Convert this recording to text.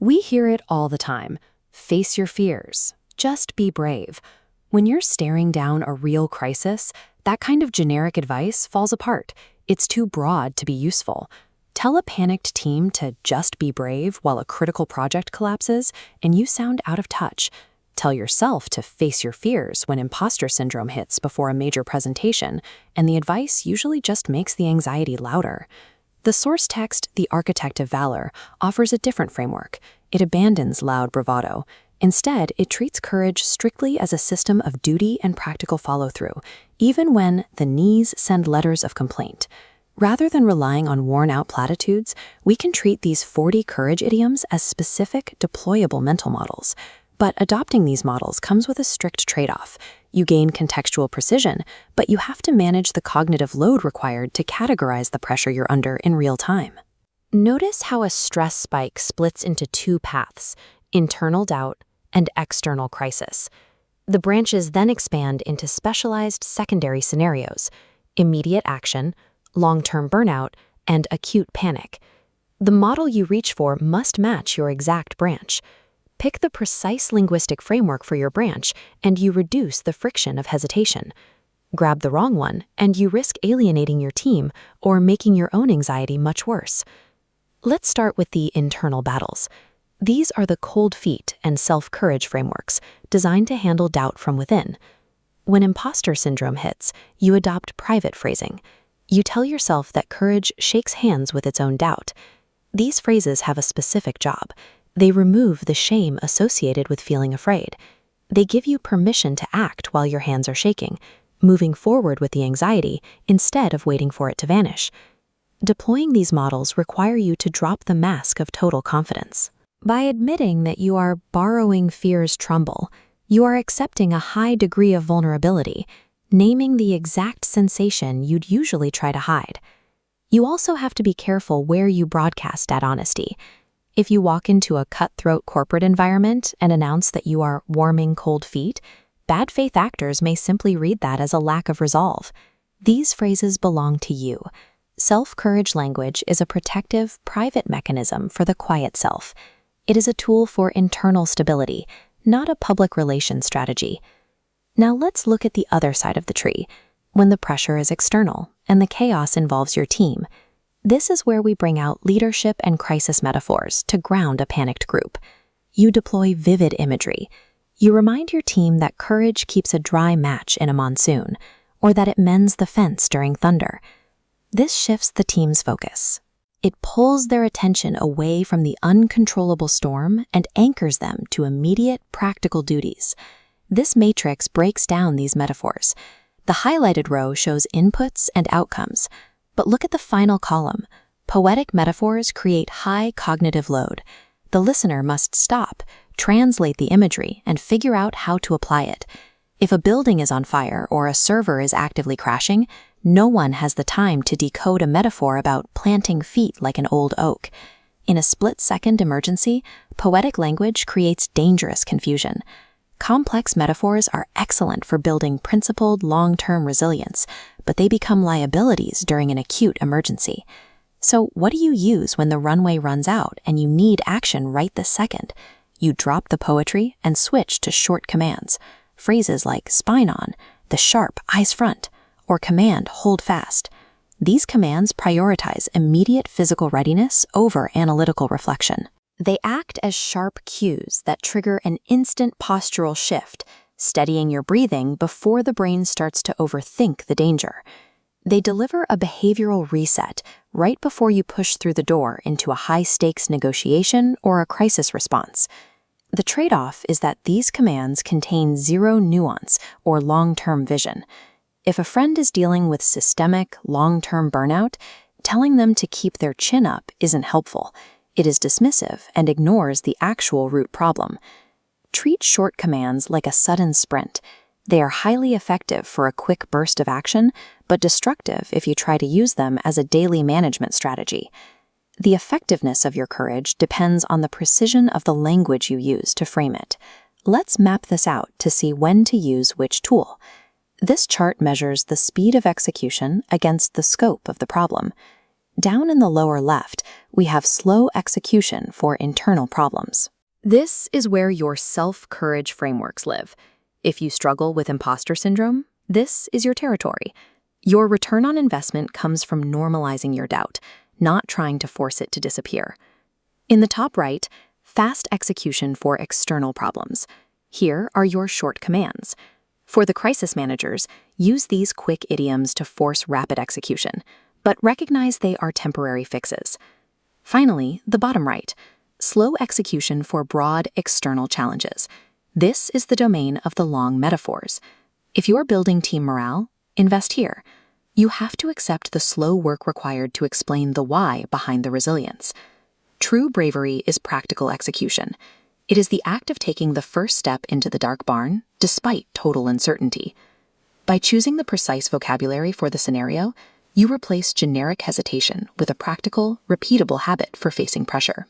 We hear it all the time. Face your fears. Just be brave. When you're staring down a real crisis, that kind of generic advice falls apart. It's too broad to be useful. Tell a panicked team to just be brave while a critical project collapses, and you sound out of touch. Tell yourself to face your fears when imposter syndrome hits before a major presentation, and the advice usually just makes the anxiety louder. The source text, The Architect of Valor, offers a different framework. It abandons loud bravado. Instead, it treats courage strictly as a system of duty and practical follow-through, even when the knees send letters of complaint. Rather than relying on worn-out platitudes, we can treat these 40 courage idioms as specific, deployable mental models. But adopting these models comes with a strict trade-off. You gain contextual precision, but you have to manage the cognitive load required to categorize the pressure you're under in real time. Notice how a stress spike splits into two paths: internal doubt and external crisis. The branches then expand into specialized secondary scenarios: immediate action, long-term burnout, and acute panic. The model you reach for must match your exact branch. Pick the precise linguistic framework for your branch, and you reduce the friction of hesitation. Grab the wrong one, and you risk alienating your team or making your own anxiety much worse. Let's start with the internal battles. These are the cold feet and self-courage frameworks designed to handle doubt from within. When imposter syndrome hits, you adopt private phrasing. You tell yourself that courage shakes hands with its own doubt. These phrases have a specific job. They remove the shame associated with feeling afraid. They give you permission to act while your hands are shaking, moving forward with the anxiety instead of waiting for it to vanish. Deploying these models require you to drop the mask of total confidence. By admitting that you are borrowing fear's trumbull, you are accepting a high degree of vulnerability, naming the exact sensation you'd usually try to hide. You also have to be careful where you broadcast that honesty. If you walk into a cutthroat corporate environment and announce that you are warming cold feet, bad faith actors may simply read that as a lack of resolve. These phrases belong to you. Self-courage language is a protective, private mechanism for the quiet self. It is a tool for internal stability, not a public relations strategy. Now let's look at the other side of the tree, when the pressure is external and the chaos involves your team. This is where we bring out leadership and crisis metaphors to ground a panicked group. You deploy vivid imagery. You remind your team that courage keeps a dry match in a monsoon, or that it mends the fence during thunder. This shifts the team's focus. It pulls their attention away from the uncontrollable storm and anchors them to immediate, practical duties. This matrix breaks down these metaphors. The highlighted row shows inputs and outcomes. But look at the final column. Poetic metaphors create high cognitive load. The listener must stop, translate the imagery, and figure out how to apply it. If a building is on fire or a server is actively crashing, no one has the time to decode a metaphor about planting feet like an old oak. In a split-second emergency, poetic language creates dangerous confusion. Complex metaphors are excellent for building principled, long-term resilience, but they become liabilities during an acute emergency. So what do you use when the runway runs out and you need action right this second? You drop the poetry and switch to short commands. Phrases like spine on, the sharp eyes front, or command hold fast. These commands prioritize immediate physical readiness over analytical reflection. They act as sharp cues that trigger an instant postural shift, steadying your breathing before the brain starts to overthink the danger. They deliver a behavioral reset right before you push through the door into a high-stakes negotiation or a crisis response. The trade-off is that these commands contain zero nuance or long-term vision. If a friend is dealing with systemic, long-term burnout, telling them to keep their chin up isn't helpful. It is dismissive and ignores the actual root problem. Treat short commands like a sudden sprint. They are highly effective for a quick burst of action, but destructive if you try to use them as a daily management strategy. The effectiveness of your courage depends on the precision of the language you use to frame it. Let's map this out to see when to use which tool. This chart measures the speed of execution against the scope of the problem. down in the lower left, we have slow execution for internal problems. This is where your self-courage frameworks live. If you struggle with imposter syndrome, this is your territory. Your return on investment comes from normalizing your doubt, not trying to force it to disappear. In the top right, fast execution for external problems. Here are your short commands. For the crisis managers, use these quick idioms to force rapid execution, but recognize they are temporary fixes. Finally, the bottom right, slow execution for broad external challenges. This is the domain of the long metaphors. If you're building team morale, invest here. You have to accept the slow work required to explain the why behind the resilience. True bravery is practical execution. It is the act of taking the first step into the dark barn, despite total uncertainty. By choosing the precise vocabulary for the scenario, you replace generic hesitation with a practical, repeatable habit for facing pressure.